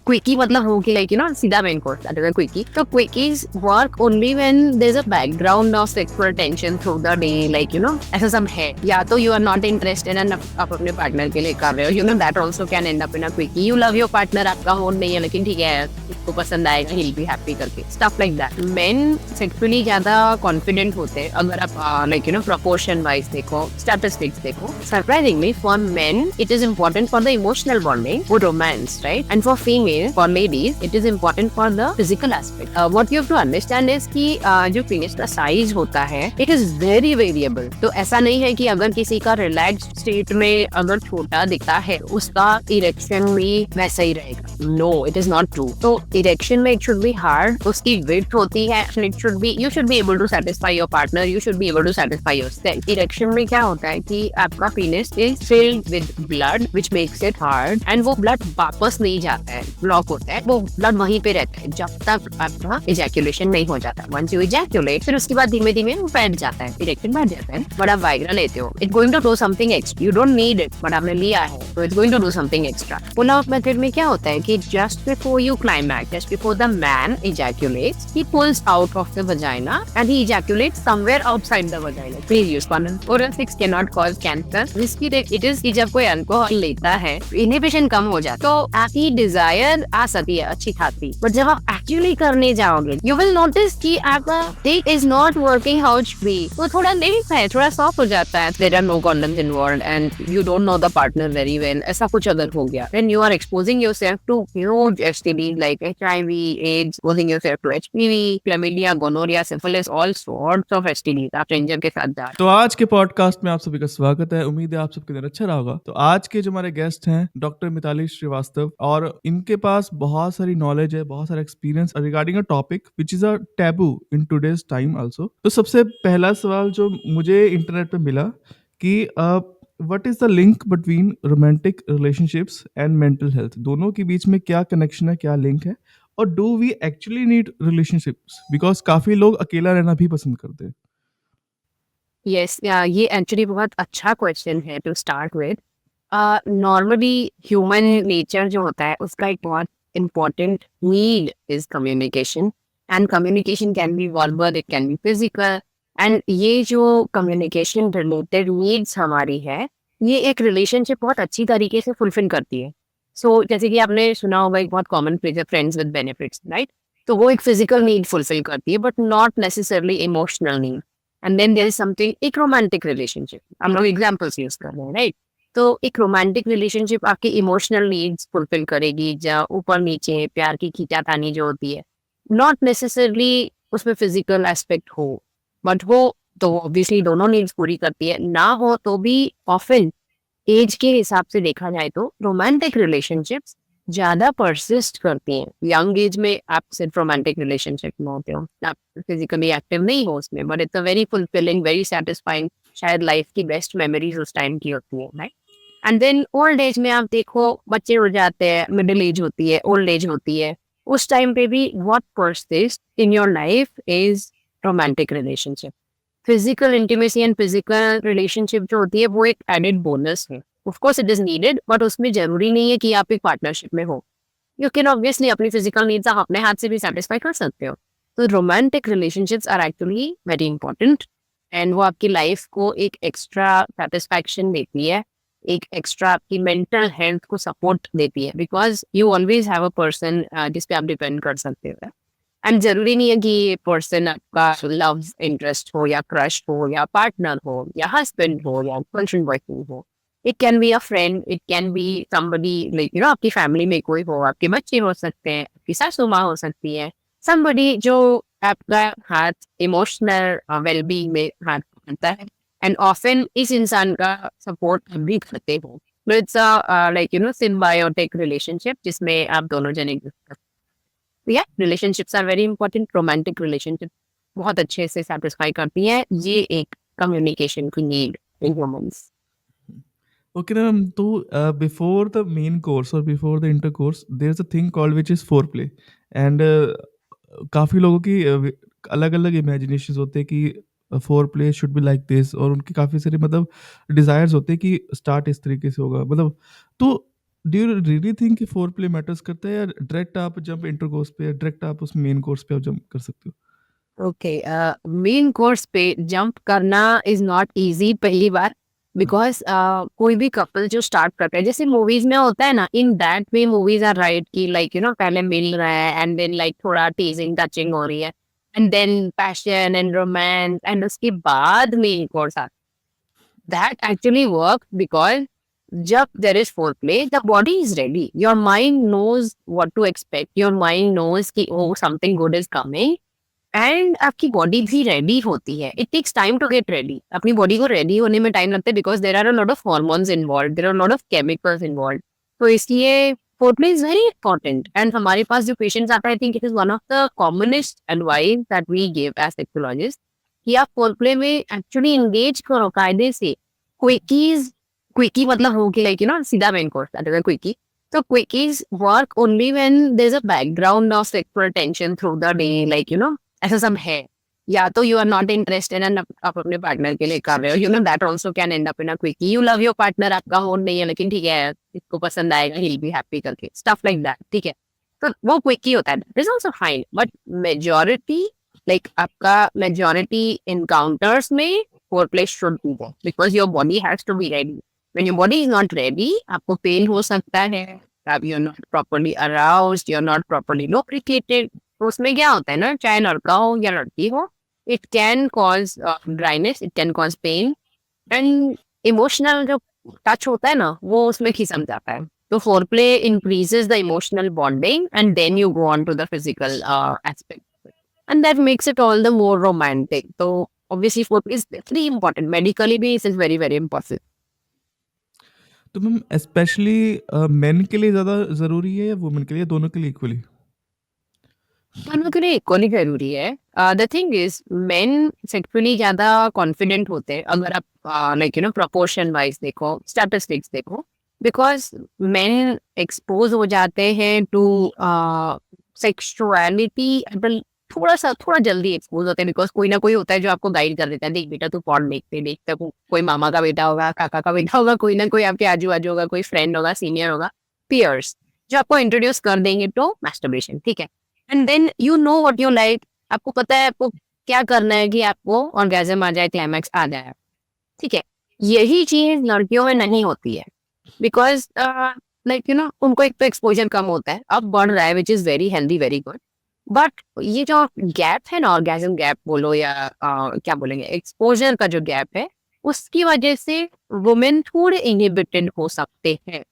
Quickie मतलब हो कि लाइक सीधा main course that is a quickie. तो quickies work only when there is a background of sexual tension through the day, like ऐसा सब है. या तो you are not interested and आप अपने पार्टनर के लिए कर रहे हो, that also can end up in a quickie. You love your partner, आपका मूड नहीं है लेकिन ठीक है उसको पसंद आएगा, ही विल बी हैप्पी करके stuff like that. Main sexually ज्यादा कॉन्फिडेंट होते हैं अगर आप लाइक प्रोपोर्शन वाइज देखो, स्टैटिस्टिक्स देखो. Surprisingly for men it is important for the emotional bonding for romance, right? And for female, for ladies, it is important for the physical aspect. What you have to understand is कि जो penis का size होता है it is very variable. तो ऐसा नहीं है कि अगर किसी का relaxed state में अगर छोटा दिखता है उसका erection भी वैसा ही रहेगा. No, it is not true. तो erection में it should be hard, उसकी width होती है and it should be, you should be able to satisfy your partner, you should be able to satisfy yourself. Erection में क्या होता है कि आपका penis is filled with blood which makes it hard, and वो blood वापस नहीं जाता है, ब्लॉक होता है, वो blood वहीं पे रहता है जब तक आपका ejaculation नहीं हो जाता. Once you ejaculate, फिर उसके बाद धीमे धीमे वो बैठ जाता है, erection बैठ जाता है. बट आप वाइग्रा लेते हो, it's going to do something extra. You don't need it, but आपने लिया है तो it's going to do something extra. Pull out method में क्या होता है कि just before you climax, just before the man ejaculates, he pulls out of the vagina and he ejaculates somewhere outside the vagina. Please use condom. Oral sex cannot cause cancer. Risky it is कि जब कोई alcohol लेता है inhibition कम हो जाता है तो आपकी डिजायर आ सकती है अच्छी खासी. बट जब आप एक्चुअली करने जाओगे यू विल नोटिस कि आपका dick is not working how it should be. वो थोड़ा लेट है, थोड़ा सॉफ्ट हो जाता है. There are no condoms involved and you don't know the partner very well. ऐसा कुछ अगर हो गया then you are exposing yourself to huge STDs like HIV, AIDS, exposing yourself to HPV, chlamydia, gonorrhea, syphilis, all sorts of STDs आप stranger के साथ जा. तो आज के पॉडकास्ट में आप सभी का स्वागत है। उम्मीद है आप सबके दिन अच्छा रहा होगा। तो आज के जो हमारे गेस्ट हैं डॉक्टर मिताली श्रीवास्तव, और इनके पास बहुत सारी नॉलेज है, बहुत सारा experience regarding a topic which is a taboo in today's time also. तो सबसे पहला सवाल जो मुझे इंटरनेट पे मिला कि what is the link between romantic relationships and mental health, दोनों के बीच में क्या कनेक्शन है, क्या लिंक है, और do we actually need relationships, because काफी लोग अकेला रहना भी पसंद करते हैं। यस, ये एक्चुअली बहुत अच्छा क्वेश्चन है to start with. Normally human nature जो होता है उसका एक बहुत important need is communication. And communication can be verbal, it can be physical. And ये जो कम्युनिकेशन रिलेटेड नीड्स हमारी है ये एक रिलेशनशिप बहुत अच्छी तरीके से फुलफिल करती है. सो जैसे कि आपने सुना होगा एक बहुत कॉमन फ्रेज है, फ्रेंड्स विद बेनिफिट्स, राइट? तो वो एक फिजिकल नीड फुलफिल करती है but not necessarily emotional need. And then there is something, एक रोमांटिक रिलेशनशिप, हम लोग एग्जांपल्स यूज कर रहे हैं, राइट? तो एक रोमांटिक रिलेशनशिप आपकी इमोशनल नीड्स फुलफिल करेगी, जहाँ ऊपर नीचे प्यार की खींचातानी जो होती है, नॉट नेसेसरली उसमें फिजिकल एस्पेक्ट हो, बट वो तो ऑब्वियसली दोनों नीड्स पूरी करती है. ना हो तो भी ऑफन एज के हिसाब से देखा जाए तो रोमांटिक रिलेशनशिप्स ज्यादा परसिस्ट करती हैं. यंग एज में आप सिर्फ रोमांटिक रिलेशनशिप में होते हो, आप फिजिकली एक्टिव नहीं हो उसमें, but it's a very fulfilling, very satisfying, शायद लाइफ की बेस्ट मेमोरीज उस टाइम की होती है, right? And then old age में आप देखो बच्चे हो जाते हैं, मिडिल एज होती है, ओल्ड एज होती है, उस टाइम पे भी what persist in your life is romantic relationship. Physical intimacy and physical relationship जो होती है वो एक एडेड बोनस है. Of course it is needed, but उसमें जरूरी नहीं है कि आप एक पार्टनरशिप में हो. यू कैन ऑब्वियसली अपनी फिजिकल नीड्स आप अपने हाथ से भी सेटिस्फाई कर सकते हो. तो romantic relationships are actually very important and वो आपकी लाइफ को एक एक्स्ट्रा सेटिस्फैक्शन देती है, एक एक्स्ट्रा आपकी मेंटल हेल्थ को सपोर्ट देती है, because you always have a person जिस पे आप डिपेंड कर सकते हो. एंड जरूरी नहीं है कि ये पर्सन आपका लव इंटरेस्ट हो या क्रश हो या पार्टनर हो या हस्बैंड हो या गर्लफ्रेंड बॉयफ्रेंड हो. It can be a friend, it can be somebody like आपकी फैमिली में कोई हो, आपके बच्चे हो सकते हैं, आपकी सासू माँ हो सकती है, समबडी जो आपका हाथ इमोशनल वेलबींग में हाथ पकड़ता है. एंड ऑफन इस इंसान का सपोर्ट भी करते हो. इट्स लाइक सिम्बायोटिक रिलेशनशिप जिसमें आप दोनों जने या relationships are very important. Romantic relationship बहुत अच्छे से सेटिस्फाई करती है ये एक कम्युनिकेशन की need in humans. Okay ma'am, तो बिफोर द मेन कोर्स और before the intercourse there is a thing called which is foreplay, and काफ़ी लोगों की अलग अलग इमेजिनेशन होते हैं कि foreplay should be like this, और उनके काफ़ी सारे मतलब डिज़ायर्स होते हैं कि स्टार्ट इस तरीके से होगा, मतलब तो डू यू रियली थिंक कि फोर प्ले मैटर्स करता है, या डायरेक्ट आप जंप इंटरकोर्स पे, या डायरेक्ट आप उस मेन कोर्स पे आप जंप कर सकते हो? ओके, मेन कोर्स पे जंप करना इज नॉट इजी पहली बार, बिकॉज कोई भी कपल जो स्टार्ट करता है, जैसे मूवीज में होता है ना, in that way movies are right कि लाइक यू नो पहले मिल रहा है एंड देन लाइक थोड़ा टीजिंग टचिंग हो रही है and then passion and romance and उसके बाद मेन कोर्स आता है। दैट एक्चुअली वर्क बिकॉज जब there is foreplay the body is ready, your mind knows what to expect, your mind knows कि oh something good is coming and आपकी body भी ready होती है। It takes time to get ready, अपनी body को ready होने में time लगता है because there are a lot of hormones involve, there are lot of chemicals involve. तो इसलिए foreplay is very important and हमारे पास जो पेशेंट्स आता है I think it is one of the commonest advice that we give as sexologist कि आप foreplay में एक्चुअली एंगेज करो कायदे से। क्विकीज, क्विकी मतलब हो कि लाइक यू नो सीधा main course that is quickie. तो quickies work only when there's a background of sexual tension through the day, like you know ऐसा सब है। या तो you are not interested and आप अपने पार्टनर के लिए कर रहे हो, you know that also can end up in a quickie. You love your partner, आपका होन नहीं है लेकिन ठीक है इसको पसंद आएगा, ही विल बी हैप्पी करके स्टफ लाइक दैट, ठीक है। तो वो क्विकी होता है, that is also fine, but majority like आपका मेजॉरिटी एनकाउंटर्स में foreplay should be there because your body has to be ready. When your body is not ready आपको पेन हो सकता है, आप you are not properly aroused, you are not properly lubricated. तो उसमें क्या होता है ना, चाहे लड़का हो या लड़की हो, it can cause dryness, it can cause pain and emotional जो टच होता है ना वो उसमें खिसक जाता है। तो foreplay increases the emotional bonding and then you go on to the physical aspect and that makes it all the more romantic. तो obviously foreplay is very important, medically भी it is very very important. तो ma'am specially men के लिए ज़्यादा ज़रूरी है या women के लिए, दोनों के लिए इक्वली? दोनों के लिए इक्वली जरूरी है। The thing is main sexually ज्यादा कॉन्फिडेंट होते हैं अगर आप like you no proportion wise देखो, स्टैटिस्टिक्स देखो, बिकॉज मेन एक्सपोज हो जाते हैं टू सेक्सुअलिटी थोड़ा जल्दी एक्सपोज होते हैं बिकॉज कोई ना कोई होता है जो आपको गाइड कर देता है, देख बेटा तू पॉर्न देखते देखते, कोई मामा का बेटा होगा, काका का बेटा होगा, कोई ना कोई आपके आजू बाजू होगा, कोई फ्रेंड होगा, सीनियर होगा, पियर्स जो आपको इंट्रोड्यूस कर देंगे टू मैस्टरबेशन, ठीक है। And then you know what you like, आपको पता है आपको क्या करना है कि आपको ऑर्गेज़म आ जाए, क्लाइमैक्स आ जाए, ठीक है। यही चीज लड़कियों में नहीं होती है बिकॉज लाइक यू नो उनको एक तो एक्सपोजर कम होता है, अब बढ़ रहा है which is very healthy, very good, but ये जो गैप है ना, ऑर्गेज़म गैप बोलो या क्या बोलेंगे, एक्सपोजर का जो गैप है, उसकी वजह से वुमेन थोड़े इनहिबिटेड हो सकते हैं।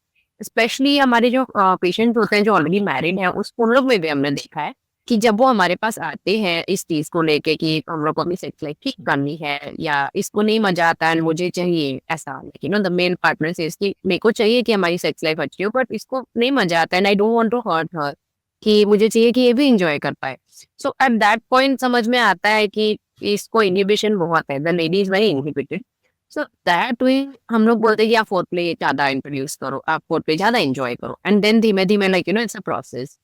स्पेशली हमारे जो पेशेंट होते हैं जो ऑलरेडी मैरिड हैं, उन लोग में भी हमने देखा है कि जब वो हमारे पास आते हैं इस चीज को लेके कि हम लोग को अपनी सेक्स लाइफ ठीक करनी है या इसको नहीं मजा आता है मुझे चाहिए ऐसा, you know the male partner से इसकी मेरे को चाहिए कि हमारी सेक्स लाइफ अच्छी हो बट इसको नहीं मजा आता है and I don't want to hurt her, कि मुझे चाहिए कि ये भी इंजॉय कर पाए। सो एट दैट पॉइंट समझ में आता है कि इसको इनहिबिशन बहुत है, the lady is very inhibited. So that way हम लोग बोलते हैं कि आप फोर्थ प्ले ज्यादा इंट्रोड्यूस करो, आप फोर्थ प्ले ज्यादा एंजॉय करो एंड देन धीमे धीमे like you know it's a process.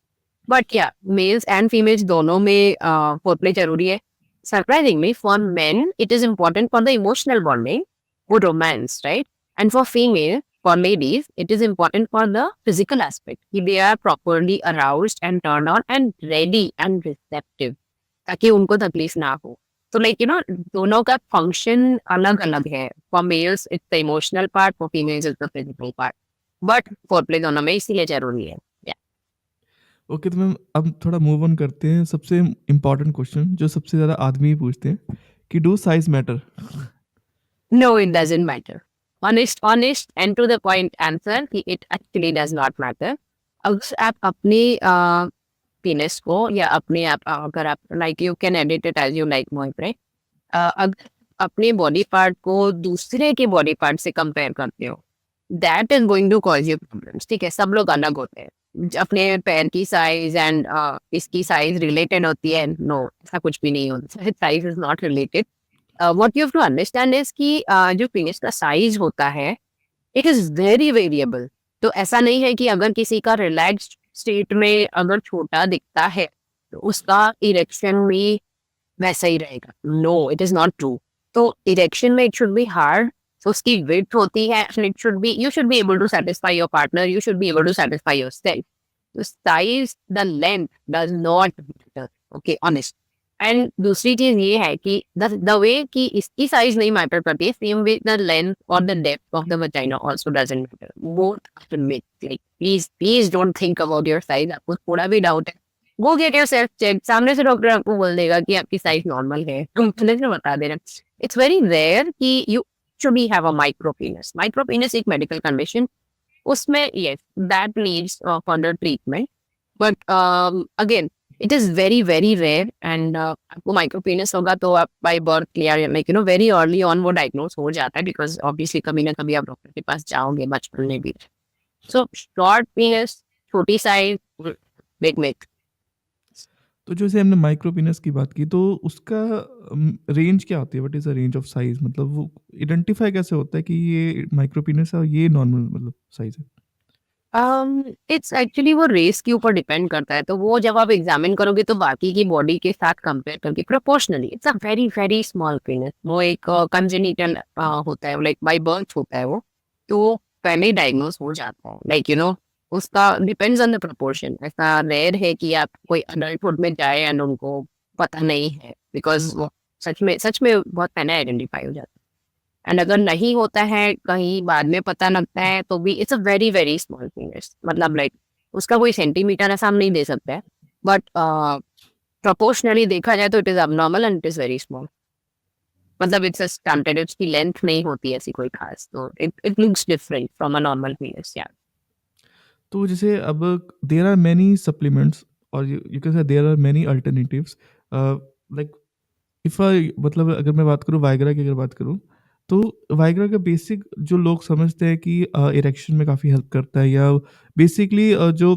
But या मेल्स एंड फीमेल्स दोनों में फोर्थ प्ले जरूरी है। Surprisingly for men it is important for the emotional bonding, वो romance, right, and for female, for ladies it is important for the physical aspect कि they are properly aroused and turned on and ready and receptive ताकि उनको तकलीफ ना हो। तो like you no दोनों का फंक्शन अलग अलग है, for mails it's the emotional part, for females it's the physical part, but foreplay दोनों में इसीलिए जरूरी है। ओके, तो मैम अब थोड़ा मूव ऑन करते हैं। सबसे इम्पोर्टेंट क्वेश्चन जो सबसे ज़्यादा आदमी पूछते हैं कि do size matter? No, it doesn't matter. Honest and to the point answer कि it actually does not matter. अगर आप अपने penis को या अपने आप अगर आप like you can edit it as you like Mohit, right? अगर अपने बॉडी पार्ट को दूसरे के बॉडी पार्ट से कंपेयर करते हो that is going to cause you problems, ठीक है। सब लोग अलग होते हैं, अपने पैर की साइज एंड इसकी साइज रिलेटेड होती है, नो ऐसा कुछ भी नहीं होता, size is not related. what you have to understand is कि जो पेनिस का साइज होता है इट इज वेरी वेरिएबल। तो ऐसा नहीं है कि अगर किसी का रिलैक्स्ड स्टेट में अगर छोटा दिखता है तो उसका इरेक्शन भी वैसा ही रहेगा, no it is not true. तो इरेक्शन में it should be hard, So उसकी width होती है and it should be, you should be able to satisfy your partner, you should be able to satisfy yourself. The size, the length does not matter. Okay, honest. And दूसरी चीज ये है कि the way कि इसकी size नहीं matter करती है, सेम वे द लेंथ और the depth of the vagina also doesn't matter, both after myth. Like please don't think about your size. आपको थोड़ा भी डाउट है, go get yourself check. सामने से डॉक्टर आपको बोल देगा कि आपकी साइज नॉर्मल है, तुम पहले से बता देना। इट्स वेरी रेयर कि you should be have a micropenis. Micropenis एक मेडिकल कंडीशन, उसमें yes that needs further treatment, but again it is very very rare. And आपको माइक्रोपीनस होगा तो आप by birth clear, like you know very early on वो diagnose हो जाता है, बिकॉज ऑब्वियसली कभी ना कभी आप डॉक्टर के पास जाओगे बचपन में भी। सो शॉर्ट पीनस, छोटी साइज, बिग मिथ। तो जैसे हमने माइक्रो पीनस की बात की, तो उसका रेंज क्या होती है? What is the range of size? मतलब वो आइडेंटिफ़ाई कैसे होता है कि ये माइक्रो पीनस है और ये नॉर्मल मतलब साइज़ है? इट्स एक्चुअली वो रेस के ऊपर डिपेंड करता है, तो वो जब आप एग्जामिन करोगे तो बाकी की बॉडी के साथ कंपेयर करके proportionally it's a very very small पीनस। वो एक कंजेनिटल होता है, लाइक बाय बर्थ होता है वो, तो वो पहले ही डायग्नोज हो जाता है। लाइक यू नो उसका डिपेंड्स ऑन द प्रोपोर्शन। ऐसा रेयर है कि आप कोई अडल्टहुड में जाए एंड उनको पता नहीं है, बिकॉज वो सच में बहुत पहले आइडेंटिफाई हो जाता है। एंड अगर नहीं होता है, कहीं बाद में पता लगता है, तो भी it's a very very small fingers. मतलब लाइक उसका कोई सेंटीमीटर ऐसा हम नहीं दे सकते हैं, बट प्रोपोर्शनली देखा जाए तो it is abnormal and it is very small. मतलब इट्स अ स्टंटेड, उसकी लेंथ नहीं होती ऐसी कोई खास, तो it looks different from a normal fingers. या तो जैसे अब देयर आर मेनी सप्लीमेंट्स और you can say there are many alternatives, like if I मतलब अगर मैं बात करूँ वाइग्रा की अगर बात करूँ, तो वाइग्रा का बेसिक जो लोग समझते हैं कि इरेक्शन में काफ़ी हेल्प करता है, या बेसिकली जो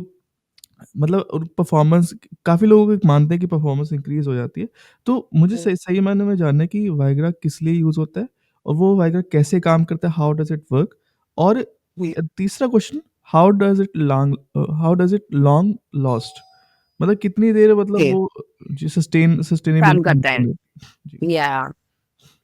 मतलब और परफॉर्मेंस, काफ़ी लोग मानते हैं कि परफॉर्मेंस इंक्रीज़ हो जाती है। तो मुझे सही सही मायने में जानना है कि वाइग्रा किस लिए यूज़ होता है? और वो वाइग्रा कैसे काम करता है? How does it work? और तीसरा question, how does it long last? मतलब कितनी देर मतलब वो जी काम सस्टेनेबिलिटी करता है। मेंटेन जी। या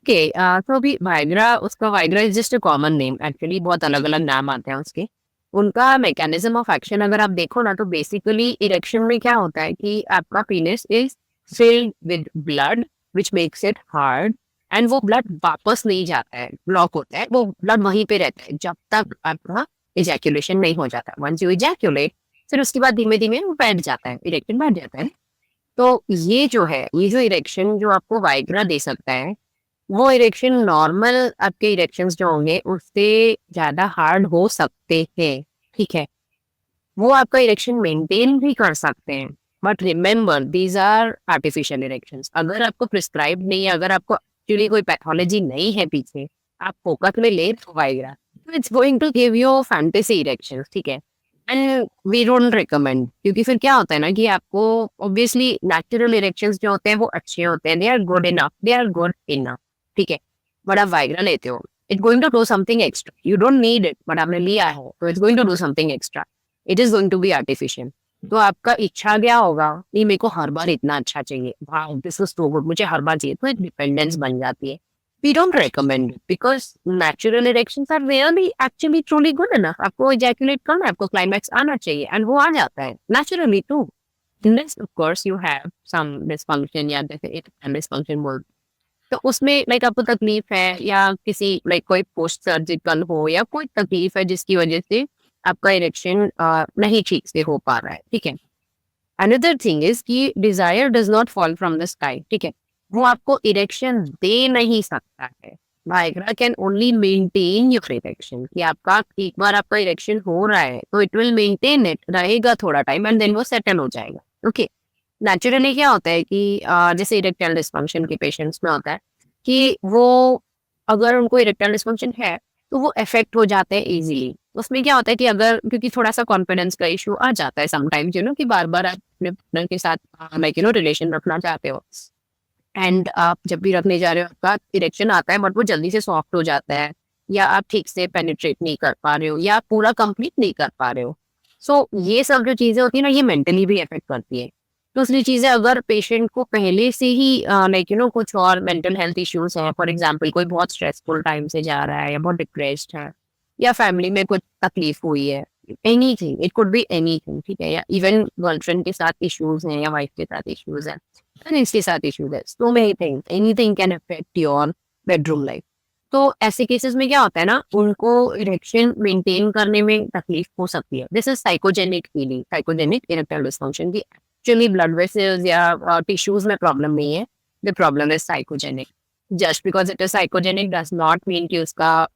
ओके, तो अभी वाइग्रा, उसका Viagra is just a common name. Actually बहुत अलग अलग नाम आते हैं उसके। उनका मैकेनिज्म ऑफ एक्शन अगर आप देखो ना, तो बेसिकली इरेक्शन में क्या होता है कि आपका penis is filled with blood which makes it hard, and वो ब्लड वापस नहीं जाता है, ब्लॉक होता है, वो ब्लड वहीं पे रहता है जब तक आपका इजैक्यूलेशन नहीं हो जाता। वंस यू इजैक्यूलेट, फिर उसके बाद धीमे धीमे वो बैठ जाता है, इरेक्शन बैठ जाता है। तो ये जो है, ये जो इरेक्शन जो आपको वाइग्रा दे सकता है, वो इरेक्शन नॉर्मल आपके इरेक्शंस जो होंगे उससे ज़्यादा हार्ड हो सकते हैं, ठीक है? वो आपका इरेक्शन मेंटेन भी कर सकते हैं, but remember these are artificial erections. अगर आपको प्रिस्क्राइब नहीं है, अगर आपको एक्चुअली कोई पैथोलॉजी नहीं है पीछे, आप फोकस में ले तो वाइग्रा, तो it's going to give you fantasy erections, ठीक है? एंड वी डोंट रिकमेंड, क्योंकि फिर क्या होता है ना कि आपको ऑब्वियसली नेचुरल इरेक्शंस जो होते हैं वो अच्छे होते हैं, they are good enough, they are good enough, ठीक है? बट आप वाइग्रा लेते हो, it's going to do something extra. You don't need it, but आपने लिया है तो it's going to do something extra. It is going to be artificial. तो आपका इच्छा क्या होगा, नहीं मेरे को हर बार इतना अच्छा चाहिए, wow this is so good, मुझे हर बार चाहिए, तो एक डिपेंडेंस बन जाती है। We don't recommend it because natural erections are really actually truly good enough. आपको इजैकुलेट करना है, आपको क्लाइमैक्स आना चाहिए, एंड वो आ जाता है naturally too. Unless of course you have some dysfunction, या जैसे एक dysfunction बोल, तो उसमें लाइक आपको तकलीफ है, या किसी लाइक कोई पोस्ट सर्जिकल हो, या कोई तकलीफ है जिसकी वजह से आपका इरेक्शन नहीं ठीक से हो पा रहा है, ठीक है? अनदर थिंग इज कि desire does not fall from the sky, ठीक है? वो आपको इरेक्शन दे नहीं सकता है। Viagra can only maintain your erection, कि आपका एक बार आपका इरेक्शन हो रहा है तो इट विल मेंटेन, इट रहेगा थोड़ा टाइम एंड देन वो सेटल हो जाएगा, ओके? नेचुरली क्या होता है कि जैसे इरेक्टाइल डिस्फंक्शन के पेशेंट्स में होता है कि वो अगर उनको इरेक्टाइल डिस्फंक्शन है तो वो अफेक्ट हो जाते हैं इजीली। उसमें क्या होता है कि अगर, क्योंकि थोड़ा सा कॉन्फिडेंस का इशू आ जाता है समटाइम्स, यू नो, कि बार बार आप अपने पार्टनर के साथ लाइक यू नो रिलेशन रखना चाहते हो, एंड आप जब भी रखने जा रहे हो आपका इरेक्शन आता है बट वो जल्दी से सॉफ्ट हो जाता है, या आप ठीक से पेनिट्रेट नहीं कर पा रहे हो, या पूरा कंप्लीट नहीं कर पा रहे हो। सो ये सब जो चीजें होती है ना, ये मेंटली भी अफेक्ट करती है। दूसरी चीज़ है, अगर पेशेंट को पहले से ही कुछ और मेंटल हेल्थ इश्यूज हैं, फॉर एग्जांपल कोई बहुत स्ट्रेसफुल टाइम से जा रहा है या बहुत डिप्रेस्ड है या फैमिली में कुछ तकलीफ हुई है, anything, it could be anything, ठीक है, या इवन गर्लफ्रेंड के साथ इश्यूज हैं या वाइफ के साथ इश्यूज हैं, पेरेंट्स के साथ इश्यूज है, so many things, anything can affect your bedroom life. तो ऐसे केसेस में क्या होता है ना, उनको इरेक्शन मेंटेन करने में तकलीफ हो सकती है। This is psychogenic feeling, psychogenic erectile dysfunction की एक्चुअली ब्लड वेसल्स या टिश्यूज में प्रॉब्लम नहीं है, the problem is psychogenic. Just because it is psychogenic does not mean कि उसका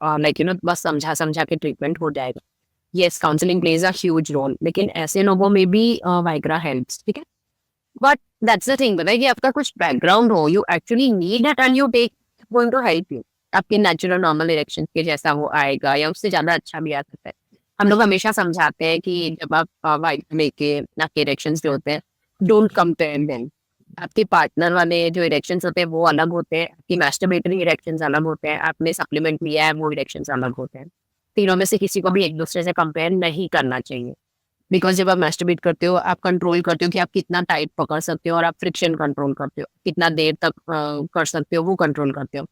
बस समझा समझा के ट्रीटमेंट हो जाएगा। Yes, counselling plays a huge role, लेकिन ऐसे लोगों में भी वाइग्रा हेल्प्स, ठीक है। बट दैट्स द थिंग, बताइए कि आपका कुछ बैकग्राउंड हो, you actually need it and you take, going to help you. आपके नेचुरल नॉर्मल इरेक्शन के जैसा वो आएगा या उससे ज्यादा अच्छा भी आ सकता है। हम लोग हमेशा समझाते हैं कि जब आप वाइग्रा लेके आपके इरेक्शन जो होते हैं, डोंट कंपेयर देम। आपके पार्टनर वाले जो इरेक्शंस होते हैं वो अलग होते हैं, आपकी मैस्टरबेटरी इरेक्शंस अलग होते हैं, आपने सप्लीमेंट लिया है वो इरेक्शंस अलग होते हैं। तीनों में से किसी को भी एक दूसरे से कंपेयर नहीं करना चाहिए। बिकॉज जब आप मैस्टरबेट करते हो, आप कंट्रोल करते हो कि आप कितना टाइट पकड़ सकते हो, और आप फ्रिक्शन कंट्रोल करते हो, कितना देर तक कर सकते हो वो कंट्रोल करते हो।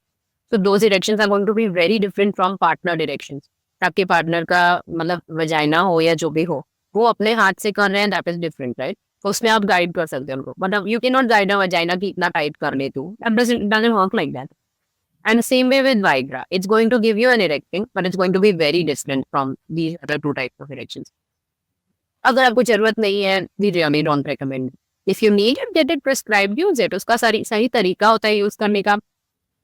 तो those erections are going to be very different from partner erections. आपके पार्टनर का मतलब वजाइना हो या जो भी हो, वो अपने हाथ से कर रहे हैं, दैट इज डिफरेंट, राइट। तो उसमें आप गाइड कर सकते हो उनको, but you can not guide a vagina कि इतना टाइट कर ले तू, that doesn't work like that. And same way with Viagra, it's going to give you an erecting, but it's going to be very different from these other two types of erections. अगर आपको जरूरत नहीं है, we really don't recommend. If you need it, get it prescribed, use it. उसका सही सही तरीका होता है यूज करने का,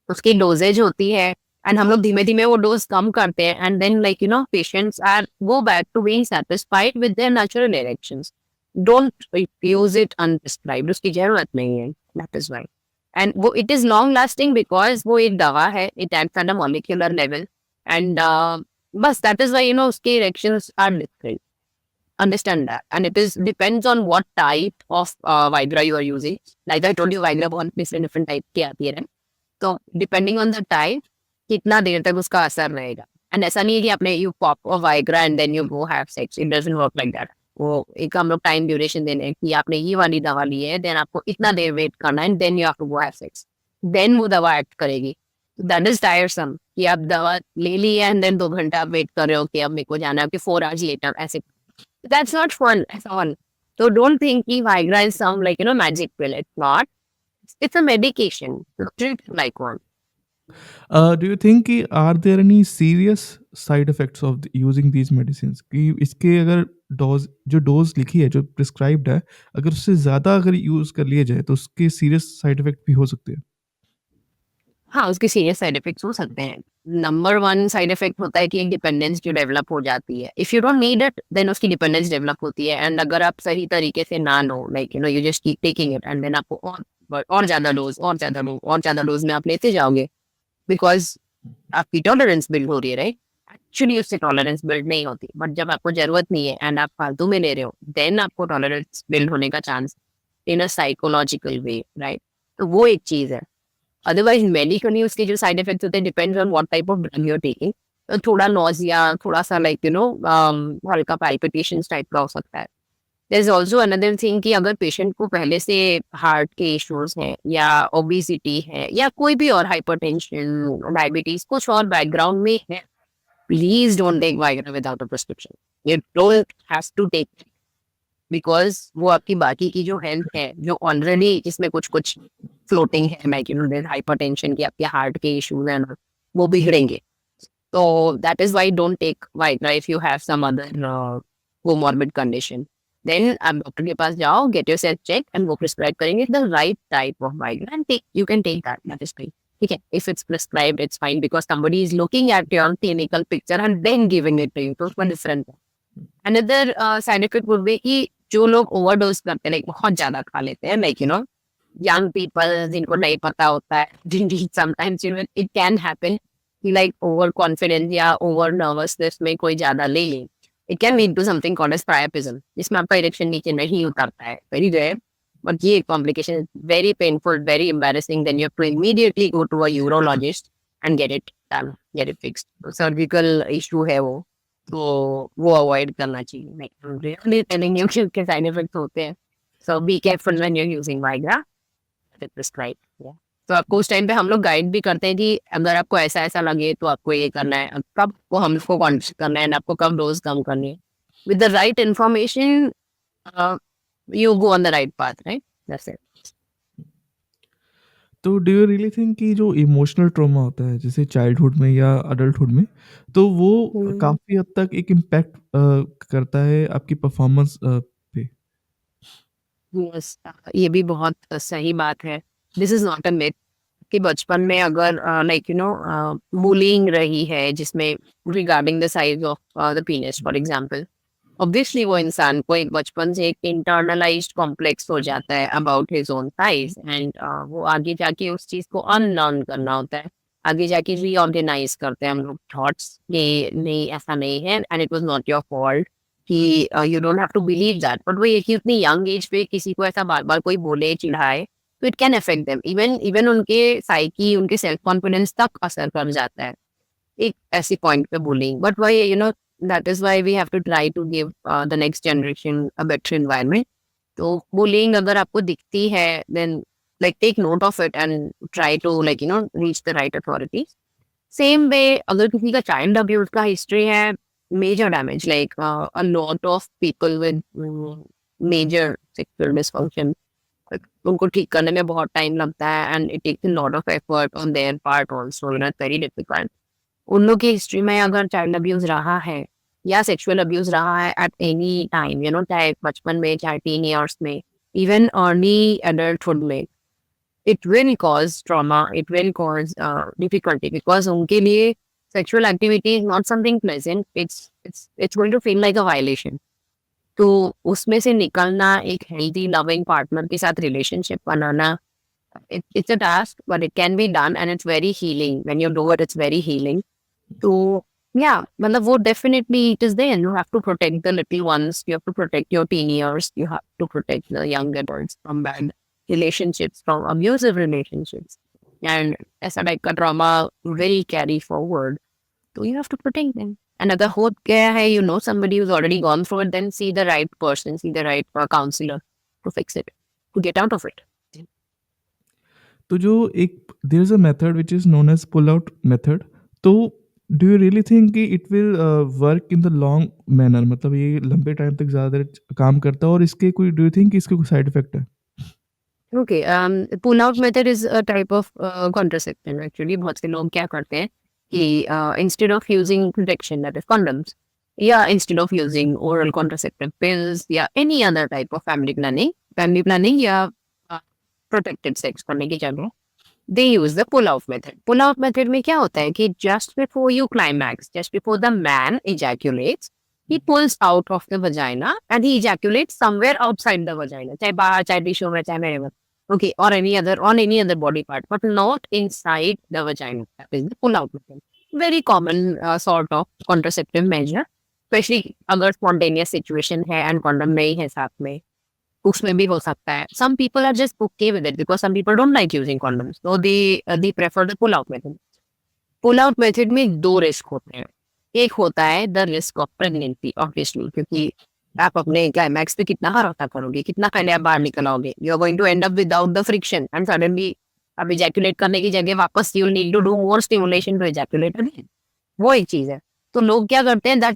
उसकी डोजेज होती है, एंड हम लोग धीमे धीमे वो डोज कम करते हैं, and then patients are go back to being satisfied with their natural erections. Don't use it unprescribed, उसकी जरूरत नहीं है, दैट इज व्हाई। एंड वो it is long lasting because वो एक दवा है, it acts at a molecular level, and बस दैट इज व्हाई उसके erections are different. Understand that, and it is depends on what type of Viagra you are using. Like I told you, Viagra बहुत different type की आती है, right? तो depending on the type, कितना देर तक उसका असर रहेगा। एंड ऐसा नहीं है कि आपने you pop a Viagra and then you go have sex. It doesn't work like that. वो एक हम लोग टाइम ड्यूरेशन देने हैं कि आपने ये वाली दवा ली है, देन आपको इतना देर वेट करना है, then you have to go have sex, then वो दवा एक्ट करेगी। दैट इज टायरसम कि आप दवा ले ली है एंड देन 2 घंटा आप वेट कर रहे हो कि अब मेरे को जाना है, कि 4 hours लेटर, ऐसे। That's not fun at all. So don't think कि Viagra is some magic pill. It's not. It's a medication. Treat it like one. Do you think कि are there any serious side effects of using these medicines, कि इसके अगर dose लिखी है, जो prescribed है, अगर उससे ज़्यादा अगर यूज़ कर लिया जाए तो उसके सीरियस साइड इफेक्ट भी हो सकते हैं? हाँ, उसके सीरियस साइड इफेक्ट्स हो सकते हैं। नंबर 1 साइड इफेक्ट होता है कि एक डिपेंडेंस जो डेवलप हो जाती है। If you don't need it, then उसकी डिपेंडेंस डेवलप होती है, एंड अगर आप सही तरीके से ना लो, you just keep taking it, and then आपको और ज्यादा डोज, और ज्यादा डोज, और ज्यादा डोज में आप लेते जाओगे, बिकॉज आपकी टॉलरेंस बिल्ड हो रही है, राइट। एक्चुअली उससे टॉलरेंस बिल्ड नहीं होती, बट जब आपको जरूरत नहीं है एंड आप फालतू में ले रहे हो, देन आपको टॉलरेंस बिल्ड होने का chance in a psychological way, right. तो वो एक चीज है। अदरवाइज मेडिकली उसके जो साइड इफेक्ट्स होते हैं, depends on what type of drug you are taking. तो थोड़ा नॉजिया, थोड़ा सा हल्का पैल्पिटेशंस टाइप का हो सकता है। There is also another thing कि अगर पेशेंट को पहले से हार्ट के इश्यूज हैं या ओबेसिटी है या कोई भी और हाइपरटेंशन, डायबिटीज, कुछ और बैकग्राउंड में है, please don't take Viagra without a prescription. You don't have to take, because वो आपकी बाकी की जो हेल्थ है, जो ऑलरेडी जिसमें कुछ कुछ फ्लोटिंग है, हाइपरटेंशन की, आपके हार्ट के इश्यूज हैं ना, वो बिगड़ेंगे। तो that is why don't take Viagra if you have some other comorbid condition. Then आप डॉक्टर के पास जाओ, गेट योरसेल्फ चेक, एंड वो प्रिस्क्राइब करेंगे the right type of Viagra, and take, you can take that, that is fine, ठीक है। If it's prescribed, it's fine, because somebody is looking at your clinical picture and then giving it to you, तो उसमें difference है। Another side effect would be कि जो लोग overdose करते हैं, लाइक बहुत ज्यादा खा लेते हैं, young people जिनको नहीं पता होता है, जिनकी sometimes it can happen कि like over confidence या over nervousness में कोई ज्यादा ले ले, it can lead to something called as priapism, जिसमें आपका इरेक्शन नीचे नहीं उतरता है, very rare, but ये complication is very painful, very embarrassing, then you have to immediately go to a urologist and get it done, get it fixed। तो cervical issue है वो अवॉइड करना चाहिए। Like, I'm really telling you कि उसके side effects होते हैं। So be careful when you're using Viagra. It's prescribed. Yeah. तो आपको उस टाइम पे हम लोग गाइड भी करते हैं कि अगर आपको ऐसा ऐसा लगे तो आपको ये करना है, कब को हमको कॉन्टेक्ट करना है and आपको कब डोज कम करनी है. With the right information, you go on the right path, right? That's it. तो डू यू रियली थिंक कि जो इमोशनल ट्रॉमा होता है जैसे चाइल्डहुड में या अडल्टहुड में, तो वो काफ़ी हद तक एक इम्पैक्ट करता है आपकी परफॉर्मेंस पे? Yes, ये भी बहुत सही बात है. This is not a myth कि बचपन में अगर लाइक बुलिंग रही है जिसमें regarding the size of the penis for example, obviously वो इंसान को एक बचपन से एक इंटरनलाइज्ड कॉम्प्लेक्स हो जाता है about his own size and वो आगे जाके उस चीज को अनलर्न करना होता है. आगे जाके रीऑर्गेनाइज करते हैं हम लोग थॉट्स कि नहीं ऐसा नहीं है and it was not your fault कि you don't have to believe that. But वो ये कि उतनी यंग एज पे किसी को ऐसा बार बार कोई बोले चिढ़ाए तो it can affect them. Even even उनके साइकी उनके सेल्फ कॉन्फिडेंस तक असर कर जाता है एक ऐसी पॉइंट पे बुलिंग. बट वही that is why we have to try to give the next generation a better environment. तो bullying अगर आपको दिखती है then like take note of it and try to like reach the right authorities. Same way अगर किसी का child abuse का history है, major damage like a lot of people with major sexual dysfunction, उनको ठीक करने में बहुत टाइम लगता है and it takes a lot of effort on their part also, it's very difficult. उन लोग की हिस्ट्री में अगर चाइल्ड अब्यूज रहा है या सेक्सुअल अब्यूज रहा है एट एनी टाइम चाहे बचपन में चाहे टीन ईयर्स में इवन अर्ली एडल्टहुड में, it will cause trauma, it will cause difficulty because उनके लिए sexual activity is not something pleasant. It's going to feel like a violation. तो उसमें से निकलना, एक हेल्दी लविंग पार्टनर के साथ relationship banana, it's a task but it can be done and it's very healing. When you do it, it's very healing. So yeah, मतलब वो definitely it is there. You have to protect the little ones, you have to protect your teen years, you have to protect the young adults from bad relationships, from abusive relationships, and ऐसा type का trauma will carry forward. So you have to protect them. And अगर हो गया है, somebody who's already gone through it, then see the right person, see the right counselor to fix it, to get out of it. तो जो एक there is a method which is known as pull out method, तो do you really think कि it will work in the long manner, मतलब ये लंबे time तक ज़्यादा देर काम करता है और इसके कोई डू यू थिंक इसके कोई साइड इफ़ेक्ट है? Okay, pull-out method is a type of contraception. Actually, बहुत से लोग क्या करते हैं कि instead of using protection, that is condoms, या instead of using oral contraceptive pills या any other type of family planning या protected sex करने की जगह, they use the pull-out method. Pull-out method में क्या होता है कि just before you climax, just before the man ejaculates, he pulls out of the vagina and he ejaculates somewhere outside the vagina, चाहे बाहर, चाहे टिश्यू में, चाहे wherever. Okay, or on any other body part, but not inside the vagina. That is the pull-out method. Very common sort of contraceptive measure, especially अगर spontaneous situation है and condom नहीं है साथ में, उसमें भी हो सकता है. Some people are just okay with it because some people don't like using condoms, so they prefer the pull-out method. Pull-out method में दो रिस्क होते हैं. एक होता है the risk of pregnancy, obviously, क्योंकि आप अपने क्लाइमैक्स पे कितना भरोसा करोगे, कितना पहले आप बाहर निकल आओगे. You are going to end up without the friction and suddenly आप इजैकुलेट करने की जगह वापस you need to do more stimulation to ejaculate again. वो एक चीज है. तो लोग क्या करते हैं, the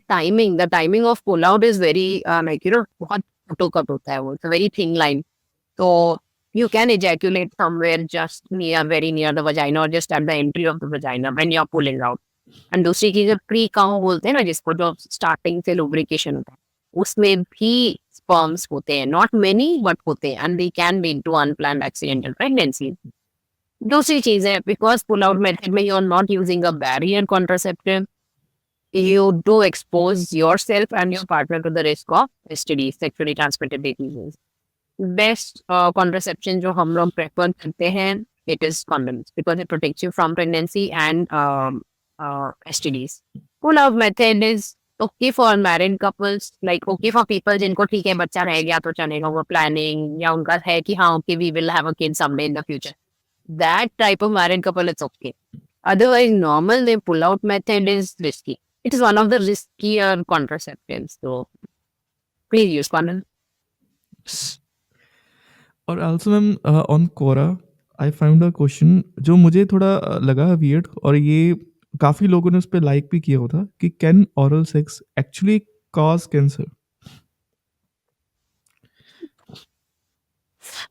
timing of pull out is very like बहुत फोटो कट होता है. वो it's a very thin line. तो you can ejaculate somewhere just very near the vagina or just at the entry of the vagina when you're pulling out. And दूसरी चीज pre cow बोलते हैं ना, जिसको जो स्टार्टिंग से लुब्रिकेशन होता है, उसमें भी स्पर्म्स होते हैं, नॉट मेनी बट होते हैं, and they can lead to unplanned accidental pregnancy. दूसरी चीज है बिकॉज पुल आउट मेथड में you are not using a barrier contraceptive, you do expose yourself and your partner to the risk of STDs, sexually transmitted diseases. Best contraception जो हम लोग prefer करते हैं, it is condoms because it protects you from pregnancy and STDs. Pull-out method is okay for married couples, like okay for people जिनको ठीक है बच्चा रह गया तो चलेगा, वो planning या उनका है कि हाँ okay we will have a kid someday in the future. That type of married couple it's okay. Otherwise normal the pull-out method is risky. It is one of the riskier contraceptives, so please use condoms. और also ma'am on Quora I found a question जो मुझे थोड़ा लगा weird, और ये काफ़ी लोगों ने उस पे लाइक भी किया हुआ था कि can oral sex actually cause cancer?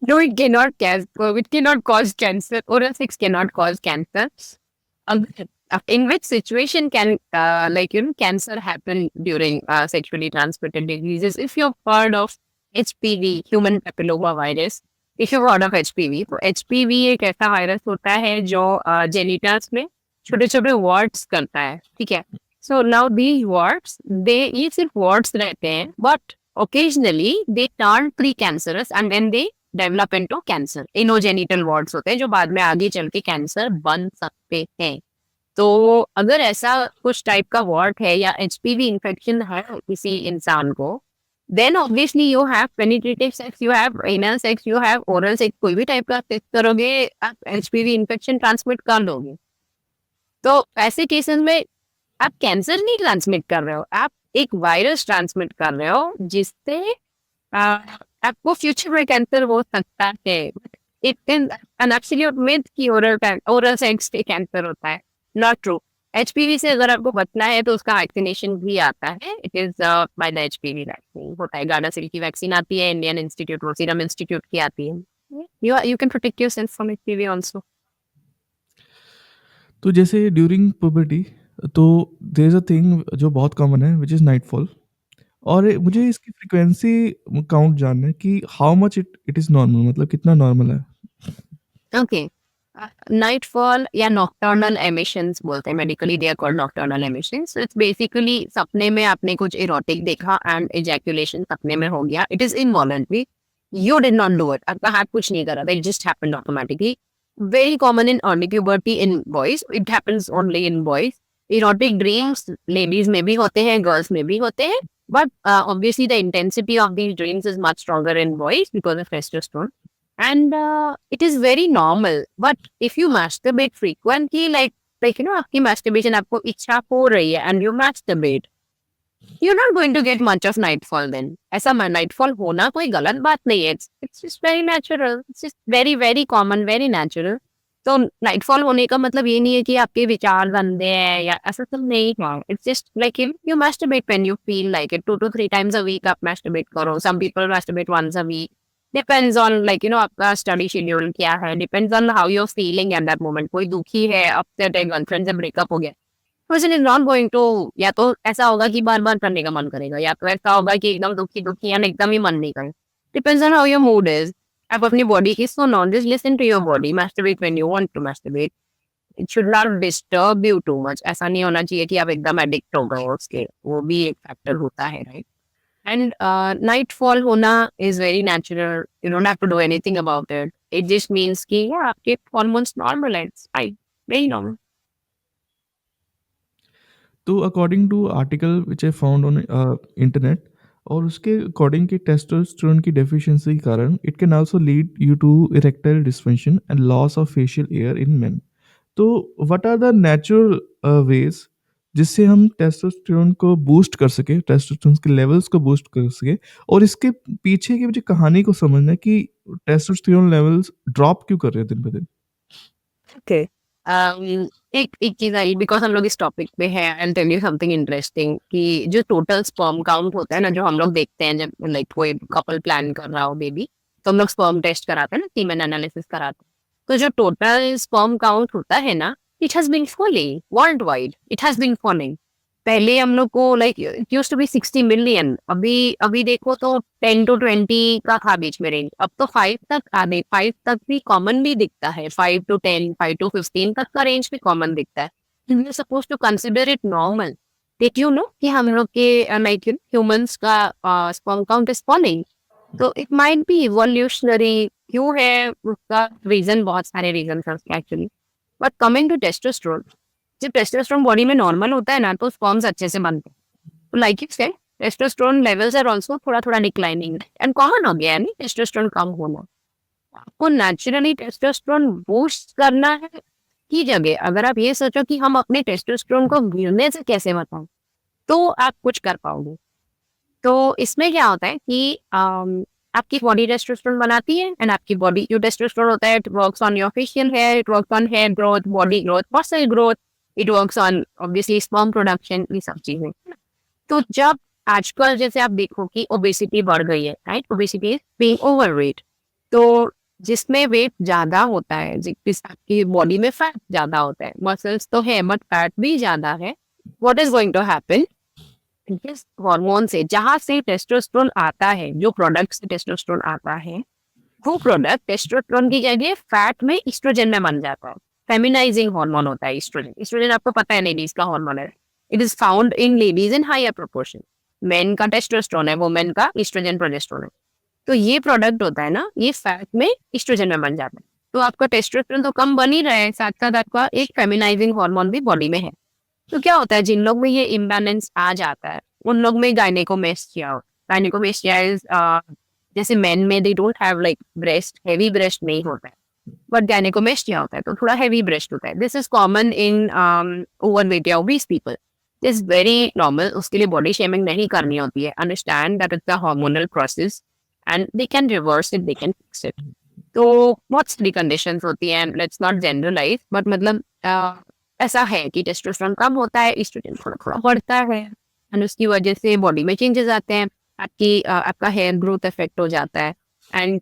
No, it cannot it cannot cause cancer. Oral sex cannot cause cancer. Um, in which situation can cancer happen during sexually transmitted diseases? If you've heard of HPV, human papilloma virus, if you've heard of HPV, तो HPV एक ऐसा virus होता है जो genitals में छोटे छोटे wards करता है, ठीक है. So now these warts, they ये सिर्फ वॉर्ड्स रहते हैं, but occasionally they turn pre-cancerous and then they develop into cancer. Anogenital warts होते हैं जो बाद में आगे चल के कैंसर बन सकते हैं. तो अगर ऐसा कुछ टाइप का वार्ड है या एचपीवी इन्फेक्शन है किसी इंसान को, then obviously you have penetrative sex, you have anal sex, you have oral sex, कोई भी टाइप का सेक्स करोगे आप एचपीवी इन्फेक्शन ट्रांसमिट कर लोगे. तो ऐसे केसेस में आप कैंसर नहीं ट्रांसमिट कर रहे हो, आप एक वायरस ट्रांसमिट कर रहे हो जिससे आपको फ्यूचर में कैंसर हो सकता है. It can an absolute myth कि ओरल सेक्स से कैंसर होता है. Not true. एचपीवी से अगर आपको बचना है तो उसका वैक्सीनेशन भी आता है. It is by the HPV vaccine होता है. गार्डासिल की वैक्सीन आती है, इंडियन इंस्टीट्यूट सीरम इंस्टीट्यूट की आती है. You can protect yourself from HPV also. तो जैसे ड्यूरिंग पुबर्टी तो देयर इज़ अ थिंग जो बहुत कॉमन है व्हिच इज़ नाइटफॉल, और मुझे इसकी फ्रीक्वेंसी काउंट जानना है कि how much it it is normal, मतलब कितना नॉर्मल है? ओके. नाइटफॉल या नॉक्टर्नल एमिशंस बोलते हैं, medically they are called nocturnal emissions. It's basically सपने में आपने कुछ इरोटिक देखा एंड इजैकुलेशन सपने में हो गया. It is involuntary, you did not do it, आपका हाथ कुछ नहीं करा था, it just happened automatically. Very common in early puberty in boys, it happens only in boys. Erotic dreams ladies में भी होते हैं, गर्ल्स में भी होते हैं, but obviously the intensity of these dreams is much stronger in boys because of testosterone. And it is very normal. But if you masturbate frequently, आपकी masturbation आपको इच्छा हो रही है and you masturbate, you're not going to get much of nightfall then. ऐसा nightfall होना कोई गलत बात नहीं है. It's just very natural. It's just very very common, very natural. तो नाइटफॉल होने का मतलब ये नहीं है कि आपके विचार गंदे हैं या ऐसा सब नहीं है. It's just like you masturbate when you feel like it. 2 to 3 times a week आप मैस्टरबेट करो. Some people masturbate once a week. Depends on आपका स्टडी शेड्यूल क्या है. Depends on how you are feeling at that moment. कोई दुखी है, upset है, girlfriend से ब्रेकअप हो गया, person is not going to, या तो ऐसा होगा कि बार बार करने का मन करेगा, या तो ऐसा होगा कि एकदम दुखी दुखी या एकदम ही मन नहीं करेगा. Depends on how your mood is. आप अपनी बॉडी की सुनो. Just listen to your body. Masturbate when you want to masturbate. It should not disturb you too much. ऐसा नहीं होना चाहिए कि आप एकदम एडिक्ट हो गए उसके. वो भी एक फैक्टर होता है, राइट. एंड नाइटफॉल होना is very natural. You don't have to do anything about it. It just means कि आपके हार्मोन्स नॉर्मल है. It's fine, very normal. तो according to article which I found on internet, और उसके according कि testosterone की deficiency के कारण it can also lead you to erectile dysfunction and loss of facial hair in men. तो what are the natural veg जिससे हम testosterone को बूस्ट कर सके, टेस्टोस्टेरोन के लेवल्स को बूस्ट कर सके, और इसके पीछे की मुझे कहानी को समझना है कि टेस्टोस्टेरोन लेवल्स ड्रॉप क्यों कर रहे हैं दिन पे दिन? ओके. एक एक चीज आई, बिकॉज हम लोग इस टॉपिक पे हैं, I tell you something interesting कि जो टोटल स्पर्म काउंट होता है ना, जो हम लोग देखते हैं जब लाइक कोई कपल प्लान कर रहा हो बेबी, तो हम लोग स्पर्म टेस्ट कराते हैं ना, सीमेन एनालिसिस कराते हैं. तो जो टोटल स्पर्म काउंट होता है ना, it has been falling worldwide. It has been falling. पहले हम लोग को like it used to be 60 million. अभी अभी देखो तो 10 to 20 का था बीच में रेंज. अब तो 5 तक आ गए. 5 तक भी कॉमन भी दिखता है. 5 to 10, 5 to 15 तक का रेंज भी कॉमन दिखता है. You are suppose to consider it normal. Did you know कि हम लोग के लाइक ह्यूमंस का स्पर्म काउंट इज फॉलिंग. तो इट माइट बी इवोल्यूशनरी. क्यों है उसका रीजन? बहुत सारे रीजन है actually. But coming to testosterone, जब टेस्टोस्टेरोन बॉडी में नॉर्मल होता है ना, तो स्पर्म्स अच्छे से बनते हैं. तो like you said, testosterone levels are also थोड़ा थोड़ा डिक्लाइनिंग. एंड कॉमन हो गया है नहीं टेस्टोस्टेरोन कम होना. आपको नेचुरली टेस्टोस्टेरोन बूस्ट करना है की जगह अगर आप ये सोचो कि हम अपने टेस्टोस्टेरोन को गिरने से कैसे बचाएं, तो आप कुछ कर पाओगे. तो इसमें क्या होता है कि आपकी बॉडी टेस्टोस्टेरोन बनाती है एंड आपकी बॉडी जो टेस्टोस्टेरोन होता है, it works on your facial hair, it works on hair growth, body growth, muscle growth, it works on obviously sperm production, ये सब चीजें। तो जब आजकल जैसे आप देखो कि ओबेसिटी बढ़ गई है, right, obesity is being overweight, तो जिसमें वेट ज्यादा होता है, जिस आपकी बॉडी में फैट ज्यादा होता है, मसल्स तो है बट फैट भी ज्यादा है, what is going to happen, जिस हार्मोन से, जहां से टेस्टोस्टेरोन आता है, जो प्रोडक्ट से टेस्टोस्टेरोन आता है, वो प्रोडक्ट टेस्टोस्टेरोन की जगह फैट में एस्ट्रोजन में बन जाता है। फेमिनाइजिंग हार्मोन होता है एस्ट्रोजन। एस्ट्रोजन आपको पता है लेडीज का हार्मोन है। It is found in ladies in higher proportion. Men का टेस्टोस्टेरोन है, वुमेन का एस्ट्रोजन प्रोजेस्टेरोन है। तो ये प्रोडक्ट होता है ना, ये फैट में एस्ट्रोजन में बन जाता है। तो आपका टेस्टोस्टेरोन तो कम बन ही रहा है, साथ साथ आपका एक फेमिनाइजिंग हार्मोन भी बॉडी में है। तो क्या होता है, जिन लोग में ये इम्बैलेंस आ जाता है, उन लोग में गायनेकोमेस्टिया, गायनेकोमेस्टिया इज जैसे मेन में they don't have like breast, heavy breast नहीं होता है, बट गायनेकोमेस्टिया होता है तो थोड़ा हेवी ब्रेस्ट होता है। This is common in overweight या obese people. This very normal, उसके लिए बॉडी शेमिंग नहीं करनी होती है। Understand that it's a hormonal process and they can reverse it, they can fix it. तो बहुत सारी कंडीशंस होती हैं, लेट्स नॉट जनरलाइज, बट मतलब ऐसा है कि टेस्टोस्टेरोन कम होता है, एस्ट्रोजन थोड़ा थोड़ा बढ़ता है एंड उसकी वजह से बॉडी में चेंजेस आते हैं, आपका हेयर ग्रोथ इफेक्ट हो जाता है एंड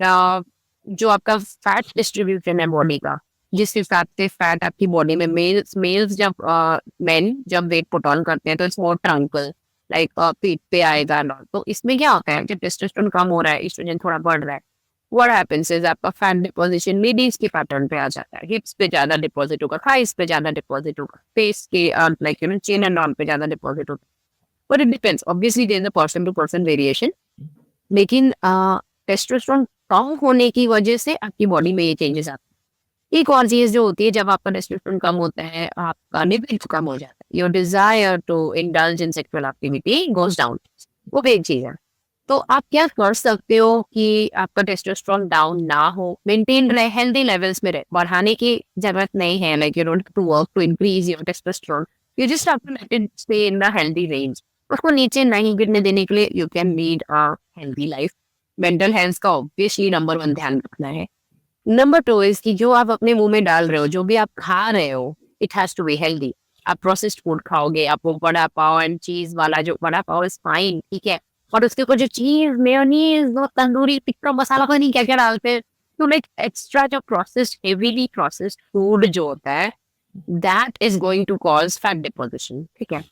जो आपका फैट डिस्ट्रीब्यूशन है बॉडी का, जिस हिसाब से फैट आपकी बॉडी में, मेल्स जब मेन जब वेट पुट ऑन करते हैं तो इट्स मोर ट्रंकल, लाइक पीठ पे आएगा ना। तो इसमें क्या होता है, जब टेस्टोस्टेरोन कम हो रहा है, एस्ट्रोजन थोड़ा बढ़ रहा है, what happens is आपका फैट डिपोजिशन लेडीज के पैटर्न पे आ जाता है। हिप्स पे ज्यादा डिपॉजिट होगा, थाइस पे ज्यादा डिपॉजिट होगा, फेस के लाइक चिन एंड आर्म पे ज्यादा डिपॉजिट होगा। But it depends, obviously there is a person to person variation. लेकिन टेस्टोस्टेरोन कम होने की वजह से आपकी बॉडी में ये चेंजेस आते हैं। एक और चीज जो होती है, जब आपका टेस्टोस्टेरोन कम होता है, आपका लिबिडो कम हो जाता है, your desire to indulge in sexual activity goes down. वो भी एक चीज है। तो आप क्या कर सकते हो कि आपका टेस्टोस्टेरोन डाउन ना हो, मेंटेन रहे, हेल्दी लेवल्स में रहे। बढ़ाने की जरूरत नहीं है, like you don't to work to increase your testosterone, you just have to let it stay in the healthy range. उसको नीचे नहीं गिरने देने के लिए you can lead a healthy life. Mental health का ऑब्वियसली नंबर 1 ध्यान रखना है। नंबर 2 इज कि जो आप अपने मुंह में डाल रहे हो, जो भी आप खा रहे हो, it has to be healthy. आप प्रोसेस्ड फूड खाओगे, आप वो बड़ा पाव एंड चीज वाला, जो बड़ा पाव इज फाइन, ठीक है, और उसके ऊपर जो चीज, मेयोनीज, वो तंदूरी टिक्का मसाला, पता नहीं क्या क्या डालते हैं, तो लाइक एक्स्ट्रा जो प्रोसेस्ड, हेवीली प्रोसेस्ड फूड जो होता है, that is going to cause fat deposition, ठीक है।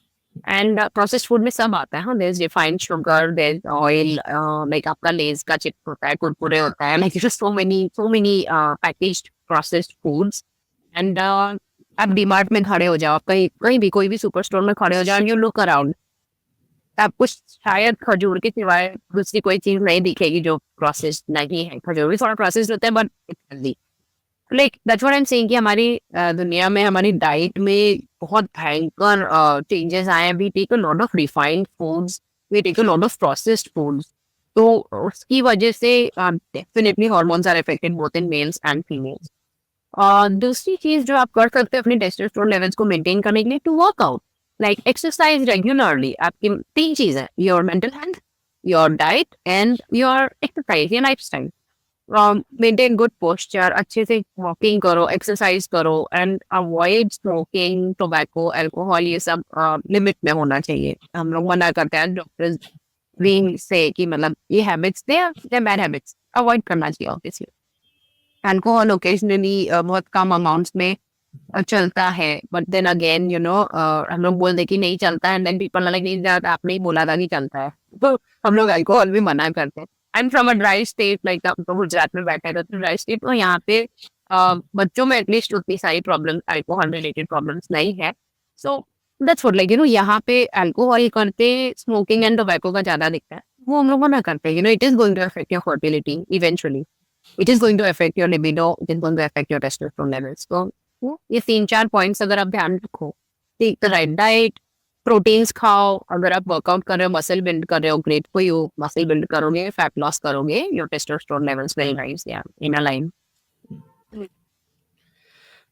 एंड प्रोसेस्ड फूड में सब आता है, हाँ, there is refined sugar, there is oil, like आपका लेज का चिप्स होता है, कुरकुरे होता है, like so many packaged processed foods. And आप डीमार्ट में खड़े हो जाओ, आप कहीं कहीं भी कोई भी सुपर स्टोर में खड़े हो जाओ, यू लुक अराउंड, आपको शायद खजूर के सिवाय दूसरी कोई चीज नहीं दिखेगी जो प्रोसेस्ड नहीं है। खजूर भी थोड़ा प्रोसेस्ड होता है but it's healthy. Like that's what I am saying कि हमारी दुनिया में, हमारी डाइट में बहुत भयंकर चेंजेस आए हैं। We take a lot of refined foods, we take a lot of processed foods. तो उसकी वजह से definitely hormones are affected both in males and females. और दूसरी चीज जो आप कर सकते हैं अपने टेस्टोस्टेरोन लेवल्स को मेंटेन करने के लिए, to work out, like exercise regularly. आपकी 3 चीज है, your mental health, your diet and your exercise, या लाइफस्टाइल। मेंटेन गुड पोस्चर, अच्छे से वॉकिंग करो, एक्सरसाइज करो and avoid smoking, tobacco, alcohol, ये सब लिमिट में होना चाहिए। हम लोग मना करते हैं, डॉक्टर्स भी से कि मतलब ये habits they bad habits, avoid करना चाहिए ऑब्वियसली। अल्कोहल ओकेजनली बहुत कम अमाउंट्स में चलता है, but then again you know हम लोग बोलते कि नहीं चलता है, एंड देन पीपल लाइक नहीं जाता, आपने ही बोला था कि चलता है, तो हम लोग अल्कोहल भी मना करते हैं। And from a dry state, like तो गुजरात में बैठे थे, तो ड्राई स्टेट, तो यहाँ पे बच्चों में एटलीस्ट उतनी सारी प्रॉब्लम, अल्कोहल रिलेटेड प्रॉब्लम्स नहीं है। So that's what, like you no, यहाँ पे अल्कोहल करते, स्मोकिंग एंड टोबैको का ज्यादा दिखता है, वो हम लोग मना करते हैं। You know, it is going to affect your fertility eventually, it is going to affect your libido, it is going to affect your testosterone levels. So ये 3-4 पॉइंट्स अगर आप ध्यान रखो, take the right diet, proteins खाओ, अगर आप workout कर रहे हो, मसल बिल्ड कर रहे हो, great for you, muscle build करोगे, फैट लॉस करोगे, your testosterone levels will rise, या इन अ लाइन।